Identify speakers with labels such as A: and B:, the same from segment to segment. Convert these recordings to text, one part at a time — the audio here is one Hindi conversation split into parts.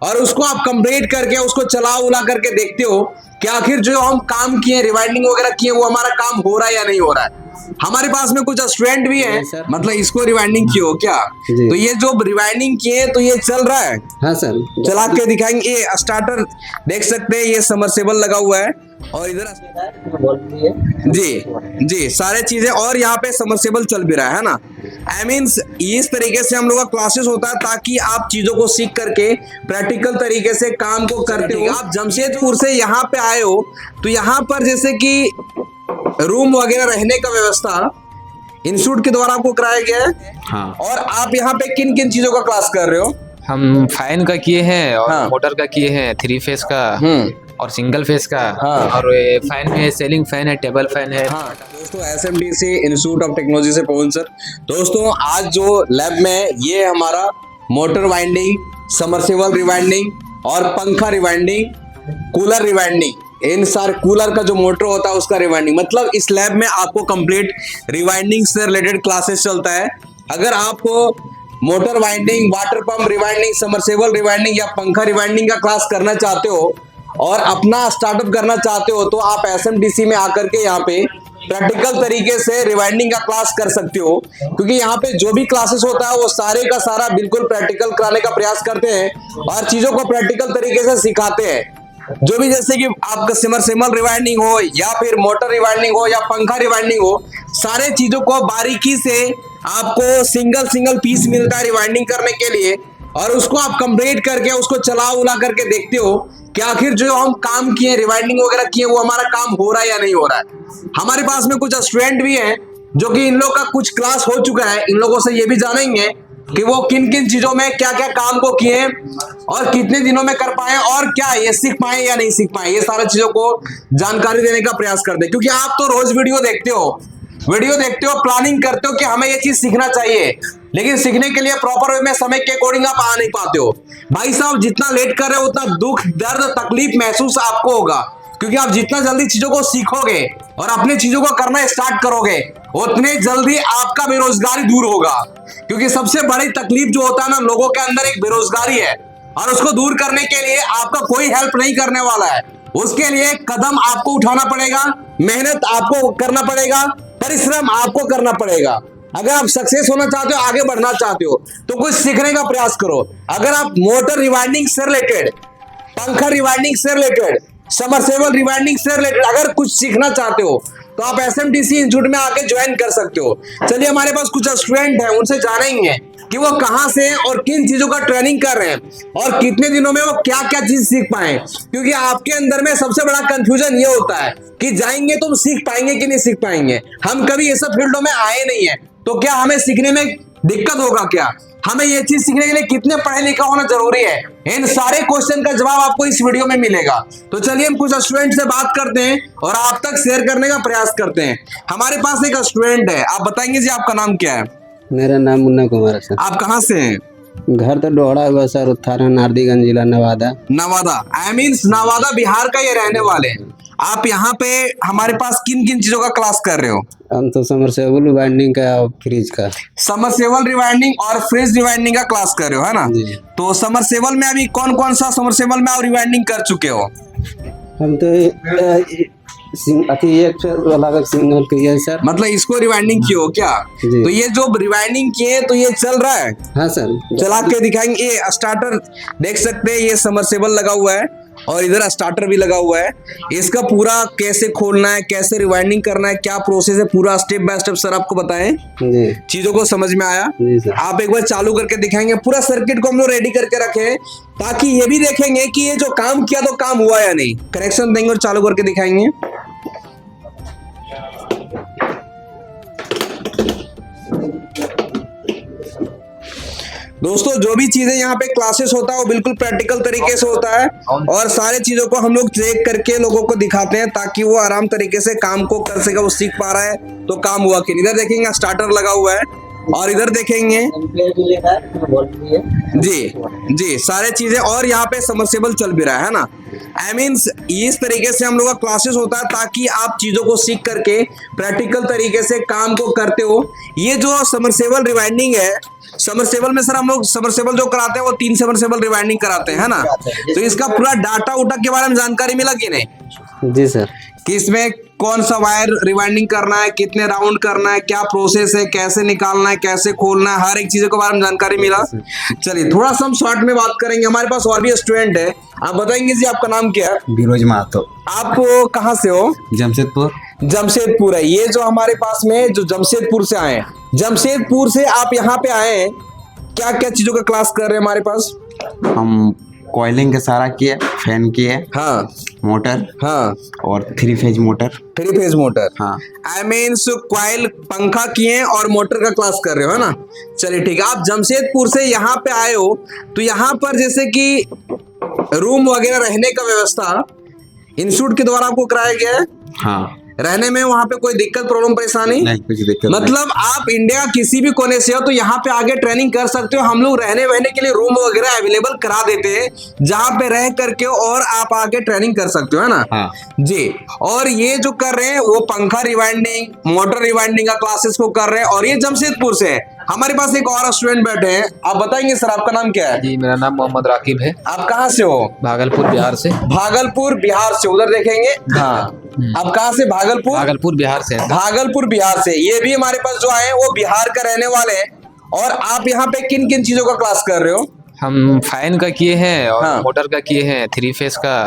A: और उसको आप कंप्लीट करके उसको चला उला करके देखते हो कि आखिर जो हम काम किए रिवाइंडिंग वगैरह किए वो हमारा काम हो रहा है या नहीं हो रहा है। हमारे पास में कुछ स्टूडेंट भी है, मतलब इसको रिवाइंडिंग किए हो क्या? तो ये जो रिवाइंडिंग किए तो ये चल रहा है।
B: हाँ सर,
A: चला के दिखाएंगे। ये स्टार्टर देख सकते हैं, ये समरसेबल लगा हुआ है और इधर जी सारे चीजें, और यहाँ पे समरसेबल चल भी रहा है ना। आई मीन्स इस तरीके से हम लोग का क्लासेस होता है ताकि आप चीजों को सीख करके प्रैक्टिकल तरीके से काम को करते हो। आप जमशेदपुर से यहाँ पे आए हो तो यहाँ पर जैसे कि रूम वगैरह रहने का व्यवस्था इंस्टीट्यूट के द्वारा आपको कराया गया है।
C: हाँ।
A: और आप यहाँ पे किन किन चीजों का क्लास कर रहे हो?
C: हम फैन का किए हैं और
A: हाँ।
C: मोटर का किए हैं, 3 फेस का और सिंगल फेस का।
A: हाँ।
C: और फैन में सेलिंग फैन है, टेबल फैन है।
A: हाँ दोस्तों, SMDC इंस्टीट्यूट ऑफ टेक्नोलॉजी से पवन सर। दोस्तों आज जो लैब में ये हमारा मोटर वाइंडिंग, समरसेबल रिवाइंडिंग और पंखा रिवाइंडिंग, कूलर रिवाइंडिंग, इन सारे कूलर का जो मोटर होता है उसका रिवाइंडिंग, मतलब इस लैब में आपको कंप्लीट रिवाइंडिंग से रिलेटेड क्लासेस चलता है। अगर आपको motor winding, water pump rewinding, submersible rewinding या पंखा रिवाइंडिंग का क्लास करना चाहते हो और अपना स्टार्टअप करना चाहते हो तो आप SMDC में आकर के यहाँ पे प्रैक्टिकल तरीके से रिवाइंडिंग का क्लास कर सकते हो, क्योंकि यहाँ पे जो भी क्लासेस होता है वो सारे का सारा बिल्कुल प्रैक्टिकल कराने का प्रयास करते हैं और चीजों को प्रैक्टिकल तरीके से सिखाते हैं। जो भी जैसे कि आपका समरसेबल रिवाइंडिंग हो या फिर मोटर रिवाइंडिंग हो या पंखा रिवाइंडिंग हो, सारे चीजों को बारीकी से आपको सिंगल पीस मिलता है रिवाइंडिंग करने के लिए, और उसको आप कंप्लीट करके उसको चला उला करके देखते हो कि आखिर जो हम काम किए रिवाइंडिंग वगैरह किए वो हमारा काम हो रहा है या नहीं हो रहा है। हमारे पास में कुछ स्टूडेंट भी हैं जो कि इन लोग का कुछ क्लास हो चुका है, इन लोगों से ये भी जानेंगे कि वो किन किन चीजों में क्या क्या काम को किए और कितने दिनों में कर पाए और क्या ये सीख पाए या नहीं सीख पाए, ये सारी चीजों को जानकारी देने का प्रयास करते हैं। क्योंकि आप तो रोज वीडियो देखते हो, प्लानिंग करते हो कि हमें ये चीज सीखना चाहिए, लेकिन सीखने के लिए प्रॉपर वे में समय के अकॉर्डिंग आप आ नहीं पाते हो। भाई साहब जितना लेट कर रहे हो उतना दुख, दर्द, तकलीफ महसूस आपको होगा, क्योंकि आप जितना जल्दी चीजों को सीखोगे और अपनी चीजों को करना स्टार्ट करोगे उतने जल्दी आपका बेरोजगारी दूर होगा। क्योंकि सबसे बड़ी तकलीफ जो होता है ना, लोगों के अंदर एक बेरोजगारी है और उसको दूर करने के लिए आपका कोई हेल्प नहीं करने वाला है। उसके लिए कदम आपको उठाना पड़ेगा, मेहनत आपको करना पड़ेगा, परिश्रम आपको करना पड़ेगा। अगर आप सक्सेस होना चाहते हो, आगे बढ़ना चाहते हो तो कुछ सीखने का प्रयास करो। अगर आप मोटर रिवाइंडिंग से रिलेटेड, पंखा रिवाइंडिंग से रिलेटेड, समरसेबल रिवाइंडिंग से रिलेटेड अगर कुछ सीखना चाहते हो तो आप SMDC इंस्टीट्यूट में आके ज्वाइन कर सकते हो। चलिए हमारे पास कुछ स्टूडेंट हैं, उनसे जानेंगे कि वो कहां से और किन चीजों का ट्रेनिंग कर रहे हैं और कितने दिनों में वो क्या क्या चीज सीख पाए। क्योंकि आपके अंदर में सबसे बड़ा कंफ्यूजन ये होता है कि जाएंगे तो हम सीख पाएंगे कि नहीं सीख पाएंगे। हम कभी ये सब फील्डों में आए नहीं है तो क्या हमें सीखने में दिक्कत होगा क्या? हमें ये चीज सीखने के लिए कितने पढ़े लिखा होना जरूरी है? इन सारे क्वेश्चन का जवाब आपको इस वीडियो में मिलेगा। तो चलिए हम कुछ स्टूडेंट से बात करते हैं और आप तक शेयर करने का प्रयास करते हैं। हमारे पास एक स्टूडेंट है, आप बताएंगे जी आपका नाम क्या है?
B: मेरा नाम मुन्ना कुमार है सर।
A: आप कहाँ से हैं?
B: घर तो डोहरा हुआ सर, थाना नारदीगंज, जिला नवादा।
A: नवादा, आई मीन्स नवादा बिहार का ये रहने वाले हैं। आप यहाँ पे हमारे पास किन किन चीजों का क्लास कर रहे हो?
B: हम तो समरसेबल रिवाइंडिंग का और फ्रिज का।
A: समरसेबल रिवाइंडिंग और फ्रिज रिवाइंडिंग का क्लास कर रहे हो, है ना? तो समरसेबल में अभी कौन कौन सा समरसेबल में आप रिवाइंडिंग कर चुके हो?
B: हम तो एक अलग सिंगल किया सर।
A: मतलब इसको रिवाइंडिंग किए हो क्या? तो ये जो रिवाइंडिंग किए तो ये चल रहा है?
B: हाँ सर,
A: चला के दिखाएंगे। ये स्टार्टर देख सकते हैं, ये समरसेबल लगा हुआ है और इधर स्टार्टर भी लगा हुआ है। इसका पूरा कैसे खोलना है, कैसे रिवाइंडिंग करना है, क्या प्रोसेस है, पूरा स्टेप बाय स्टेप सर आपको बताएं। चीजों को समझ में आया? आप एक बार चालू करके दिखाएंगे। पूरा सर्किट को हम लोग रेडी करके रखे ताकि ये भी देखेंगे कि ये जो काम किया तो काम हुआ या नहीं। कनेक्शन देंगे और चालू करके दिखाएंगे। दोस्तों जो भी चीजें यहाँ पे क्लासेस होता है वो बिल्कुल प्रैक्टिकल तरीके से होता है और सारे चीजों को हम लोग चेक करके लोगों को दिखाते हैं ताकि वो आराम तरीके से काम को कर सके। वो सीख पा रहा है तो काम हुआ कि नहीं। इधर देखेंगे स्टार्टर लगा हुआ है और इधर देखेंगे जी जी, सारे चीजें, और यहाँ पे सबमर्सिबल चल भी रहा है ना। आई मीन्स इस तरीके से हम लोग का क्लासेस होता है ताकि आप चीजों को सीख करके प्रैक्टिकल तरीके से काम को करते हो। ये जो सबमर्सिबल रिवाइंडिंग है, सबमर्सिबल में सर हम लोग सबमर्सिबल जो कराते हैं वो 3 सबमर्सिबल रिवाइंडिंग कराते हैं, है ना। तो इसका पूरा डाटा उटा के बारे में जानकारी मिला कि नहीं?
B: जी सर।
A: कि इसमें कौन सा वायर रिवाइंडिंग करना है, कितने राउंड करना है, क्या प्रोसेस है, कैसे निकालना है, कैसे खोलना है, हर एक चीज के बारे में जानकारी मिला। चलिए थोड़ा सा हम शॉर्ट में बात करेंगे। हमारे पास और भी स्टूडेंट है, आप बताएंगे जी आपका नाम क्या है?
D: बिरोज महतो,
A: आप कहाँ से हो?
D: जमशेदपुर।
A: जमशेदपुर है। ये जो हमारे पास में जो जमशेदपुर से आए हैं, जमशेदपुर से आप यहाँ पे आए हैं, क्या क्या चीजों का क्लास कर रहे हैं हमारे पास?
D: हम कॉइलिंग का सारा किए, फैन किए,
A: हाँ
D: मोटर,
A: हाँ,
D: और 3 फेज मोटर।
A: 3 फेज मोटर,
D: हाँ।
A: आई मीन्स कॉइल, पंखा किए और मोटर का क्लास कर रहे हो, है ना। चलिए ठीक है। आप जमशेदपुर से यहाँ पे आए हो, तो यहाँ पर जैसे कि रूम वगैरह रहने का व्यवस्था इंस्टीट्यूट के द्वारा आपको कराया गया है?
D: हाँ।
A: रहने में वहाँ पे कोई दिक्कत, प्रॉब्लम, परेशानी
D: नहीं, कुछ दिक्कत
A: मतलब आप इंडिया किसी भी कोने से हो तो यहाँ पे आगे ट्रेनिंग कर सकते हो। हम लोग रहने वहने के लिए रूम वगैरह अवेलेबल करा देते हैं, जहाँ पे रह करके और आप आगे ट्रेनिंग कर सकते हो, है ना।
D: हाँ।
A: जी। और ये जो कर रहे हैं वो पंखा रिवाइंडिंग, मोटर रिवाइंडिंग का क्लासेस को कर रहे हैं, और ये जमशेदपुर से है। हमारे पास एक और स्टूडेंट बैठे हैं, आप बताएंगे सर आपका नाम क्या है?
C: जी, मेरा नाम मोहम्मद राकिब है।
A: आप कहाँ से हो?
C: भागलपुर बिहार से।
A: भागलपुर बिहार से, उधर देखेंगे। हाँ, आप कहाँ से? भागलपुर।
C: भागलपुर बिहार से।
A: भागलपुर बिहार से। ये भी हमारे पास जो आए हैं वो बिहार का रहने वाले हैं। और आप यहाँ पे किन किन चीजों का क्लास कर रहे हो?
C: हम फैन का किए हैं और
A: हाँ।
C: मोटर का किए हैं, 3 फेस का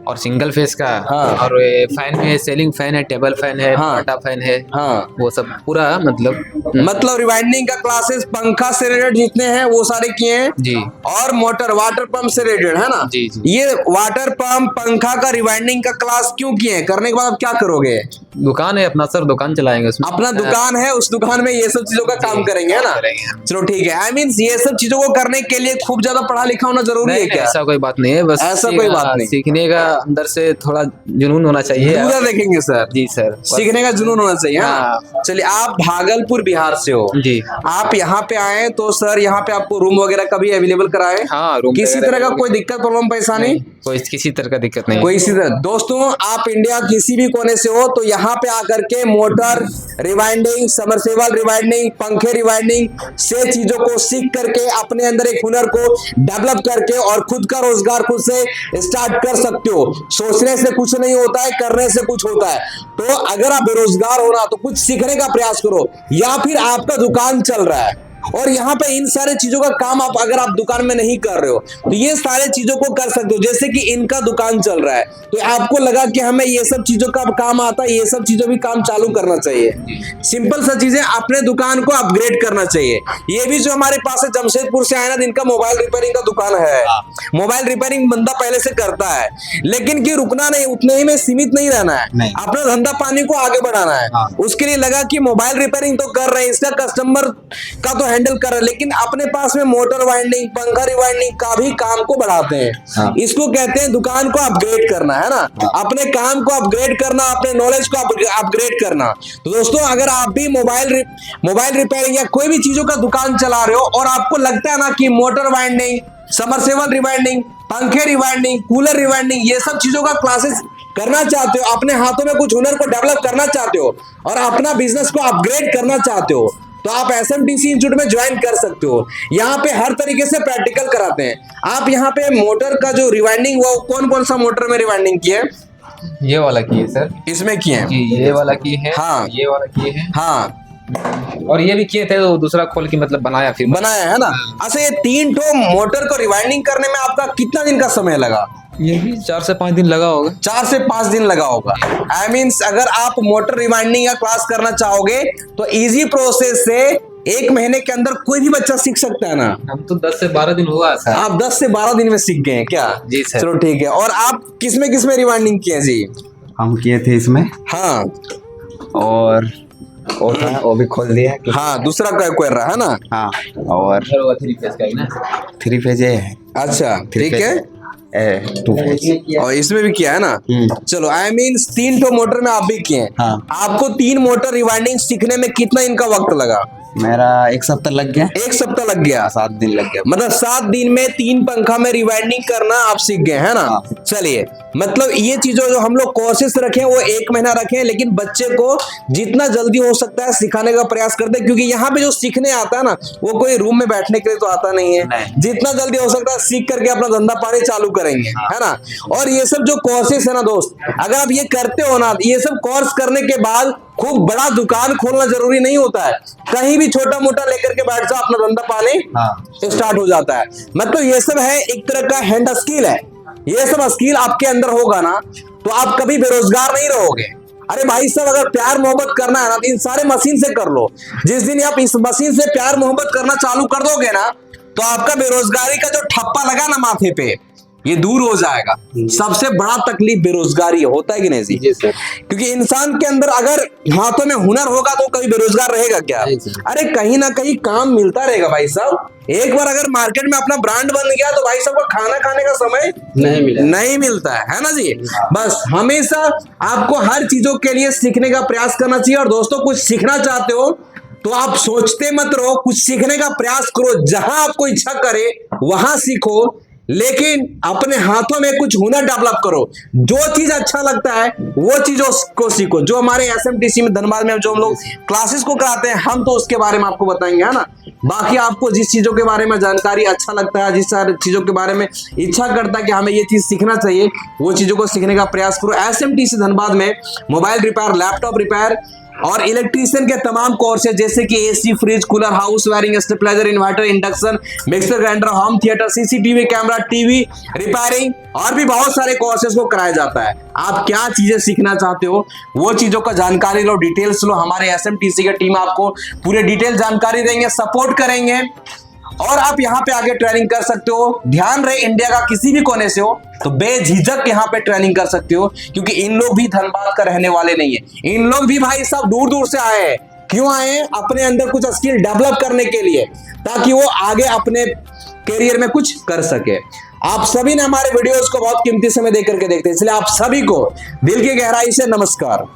C: और सिंगल फेस का।
A: हाँ।
C: और फैन में सीलिंग फैन है, टेबल फैन है,
A: हाँ।
C: पाटा फैन है,
A: हाँ।
C: वो सब पूरा मतलब
A: रिवाइंडिंग का क्लासेस पंखा से रिलेटेड जितने हैं वो सारे किए हैं
C: जी।
A: और मोटर, वाटर पंप से रिलेटेड, है ना।
C: जी, जी।
A: ये वाटर पंप, पंखा का रिवाइंडिंग का क्लास क्यों किए? करने के बाद आप क्या करोगे?
C: दुकान है अपना सर, दुकान चलाएंगे उसमें।
A: अपना दुकान है, उस दुकान में ये सब चीजों का काम करेंगे, है ना। चलो ठीक है। आई मीन ये सब चीजों को करने के लिए खूब ज्यादा पढ़ा लिखा होना जरूरी है क्या?
C: ऐसा कोई बात नहीं है, बस
A: ऐसा कोई बात नहीं।
C: सीखने का अंदर से थोड़ा जुनून होना चाहिए।
A: पूरा देखेंगे सर।
C: जी सर,
A: सीखने का जुनून होना चाहिए।
C: हाँ।
A: चलिए, आप भागलपुर बिहार से हो
C: जी।
A: आप यहाँ पे आए तो सर यहाँ पे आपको रूम वगैरह का भी अवेलेबल कराए?
C: हाँ, रूम
A: किसी तरह का कोई दिक्कत, प्रॉब्लम, परेशानी?
C: कोई किसी तरह का दिक्कत नहीं।
A: कोई इसी तरह। दोस्तों, आप इंडिया किसी भी कोने से हो तो यहाँ पे आकर के मोटर रिवाइंडिंग, सबमर्सिबल रिवाइंडिंग, पंखे रिवाइंडिंग से चीजों को सीख करके अपने अंदर एक हुनर को डेवलप करके और खुद का रोजगार खुद से स्टार्ट कर सकते हो। सोचने से कुछ नहीं होता है, करने से कुछ होता है। तो अगर आप बेरोजगार हो ना तो कुछ सीखने का प्रयास करो, या फिर आपका दुकान चल रहा है और यहाँ पे इन सारे चीजों का काम आप अगर आप दुकान में नहीं कर रहे हो तो ये सारे चीजों को कर सकते हो। जैसे कि इनका दुकान चल रहा है तो आपको लगा कि हमें ये सब चीजों का काम आता है, ये सब चीजों भी काम चालू करना चाहिए। सिंपल सा चीजें, अपने दुकान को अपग्रेड करना चाहिए। ये भी जो हमारे पास है जमशेदपुर से आए ना, जिनका मोबाइल रिपेयरिंग का दुकान है, मोबाइल रिपेयरिंग बंदा पहले से करता है, लेकिन कि रुकना नहीं, उतने ही में सीमित नहीं रहना है, अपना धंधा पानी को आगे बढ़ाना है। उसके लिए लगा कि मोबाइल रिपेयरिंग तो कर रहे हैं, इसका कस्टमर का तो हैंडल कर रहे हैं, लेकिन अपने पास में मोटर वाइंडिंग, पंखा रिवाइंडिंग का भी काम को बढ़ाते हैं। इसको कहते हैं दुकान को अपग्रेड करना, है ना। अपने काम को अपग्रेड करना, अपने नॉलेज को अपग्रेड करना। तो दोस्तों, अगर आप भी मोबाइल रिपेयरिंग या कोई भी चीजों का दुकान चला रहे हो और आपको लगता है ना कि मोटर वाइंडिंग, सबमर्सिबल रिवाइंडिंग, पंखे रिवाइंडिंग, कूलर रिवाइंडिंग, ये सब चीजों का क्लासेस करना चाहते हो, अपने हाथों में कुछ हुनर को डेवलप करना चाहते हो और अपना बिजनेस को अपग्रेड करना चाहते हो, तो आप SMTC इंस्टीट्यूट में ज्वाइन कर सकते हो। यहाँ पे हर तरीके से प्रैक्टिकल कराते हैं। आप यहाँ पे मोटर का जो रिवाइंडिंग, वो कौन कौन सा मोटर में रिवाइंडिंग किए?
C: ये वाला किए सर,
A: इसमें किए हैं।
C: ये वाला किए हैं।
A: हाँ।
C: ये वाला किए हैं।
A: हाँ,
C: और ये भी किए थे, तो दूसरा खोल के मतलब बनाया, फिर
A: बनाया, है ना। अच्छा, ये 3 ठो मोटर को रिवाइंडिंग करने में आपका कितना दिन का समय लगा?
C: ये भी 4 से 5 दिन लगा होगा।
A: 4 से 5 दिन लगा होगा। आई मीन्स अगर आप मोटर रिवाइंडिंग का क्लास करना चाहोगे तो इजी प्रोसेस से 1 महीने के अंदर कोई भी बच्चा सीख सकता है ना।
C: हम तो 10 से 12 दिन हुआ सर।
A: आप 10 से 12 दिन में सीख गए हैं क्या?
C: जी सर।
A: चलो ठीक है। और आप किसमें रिवाइंडिंग किए जी?
D: हम किए थे इसमें,
A: हाँ,
D: और था वो भी खोल दिया।
A: हाँ, दूसरा कोई रहा है ना।
D: हाँ, और
C: 3 फेस का ही ना।
D: 3 फेज है।
A: अच्छा, ठीक है।
D: 2 फेज
A: और इसमें भी किया है ना। चलो, आई मीन 3 ठो मोटर में आप भी किए हैं।
D: हाँ।
A: आपको 3 मोटर रिवाइंडिंग सीखने में कितना इनका वक्त लगा?
D: मेरा 1 सप्ताह लग गया।
A: 1 सप्ताह लग गया,
D: 7 दिन लग गया।
A: मतलब 7 दिन में 3 पंखा में रिवाइंडिंग करना आप सीख गए है ना। चलिए, मतलब ये चीजों जो हम लोग कोर्सेस रखे वो 1 महीना रखे, लेकिन बच्चे को जितना जल्दी हो सकता है सिखाने का प्रयास करते हैं, क्योंकि यहाँ पे जो सीखने आता है ना वो कोई रूम में बैठने के लिए तो आता नहीं है। जितना जल्दी हो सकता है सीख करके अपना धंधा पानी चालू करेंगे, है ना। और ये सब जो कोर्सेस है ना दोस्त, अगर आप ये करते हो ना, ये सब कोर्स करने के बाद खूब बड़ा दुकान खोलना जरूरी नहीं होता है, कहीं भी छोटा मोटा लेकर के बैठ जाओ, अपना धंधा पानी स्टार्ट हो जाता है। मतलब ये सब है एक तरह का हैंड स्किल है। ये सब स्किल आपके अंदर होगा ना तो आप कभी बेरोजगार नहीं रहोगे। अरे भाई साहब, अगर प्यार मोहब्बत करना है ना तो इन सारे मशीन से कर लो। जिस दिन आप इस मशीन से प्यार मोहब्बत करना चालू कर दोगे ना तो आपका बेरोजगारी का जो ठप्पा लगा ना माथे पे, ये दूर हो जाएगा। सबसे बड़ा तकलीफ बेरोजगारी होता है कि नहीं जी?
B: जी सर।
A: क्योंकि इंसान के अंदर अगर हाथों में हुनर होगा तो कभी बेरोजगार रहेगा क्या? अरे कहीं ना कहीं काम मिलता रहेगा भाई साहब। एक बार अगर मार्केट में अपना ब्रांड बन गया तो भाई साहब को खाना खाने का समय नहीं मिलता है ना जी। बस हमेशा आपको हर चीजों के लिए सीखने का प्रयास करना चाहिए। और दोस्तों, कुछ सीखना चाहते हो तो आप सोचते मत रहो, कुछ सीखने का प्रयास करो। जहां आपको इच्छा करे वहां सीखो, लेकिन अपने हाथों में कुछ हुनर डेवलप करो। जो चीज अच्छा लगता है वो चीजों को सीखो। जो हमारे एसएमटीसी में धनबाद में जो हम लोग क्लासेस को कराते हैं, हम तो उसके बारे में आपको बताएंगे, है ना। बाकी आपको जिस चीजों के बारे में जानकारी अच्छा लगता है, जिस सारी चीजों के बारे में इच्छा करता है कि हमें ये चीज सीखना चाहिए, वो चीजों को सीखने का प्रयास करो। एसएमटीसी धनबाद में मोबाइल रिपेयर, लैपटॉप रिपेयर और इलेक्ट्रीशियन के तमाम कोर्सेज जैसे कि AC, fridge, cooler, house wiring, stabiliser, inverter, induction, mixer grinder, home theatre, CCTV camera, TV repairing और भी बहुत सारे कोर्सेज को कराया जाता है। आप क्या चीजें सीखना चाहते हो वो चीजों का जानकारी लो, डिटेल्स लो। हमारे एसएमटीसी की टीम आपको पूरे डिटेल जानकारी देंगे, सपोर्ट करेंगे और आप यहाँ पे आके ट्रेनिंग कर सकते हो। ध्यान रहे, इंडिया का किसी भी कोने से हो तो बेझिझक यहाँ पे ट्रेनिंग कर सकते हो, क्योंकि इन लोग भी धनबाद का रहने वाले नहीं है। इन लोग भी भाई साहब दूर दूर से आए हैं। क्यों आए हैं? अपने अंदर कुछ स्किल डेवलप करने के लिए, ताकि वो आगे अपने करियर में कुछ कर सके। आप सभी ने हमारे वीडियोस को बहुत कीमती समय देकर के देखते हैं, इसलिए आप सभी को दिल की गहराई से नमस्कार।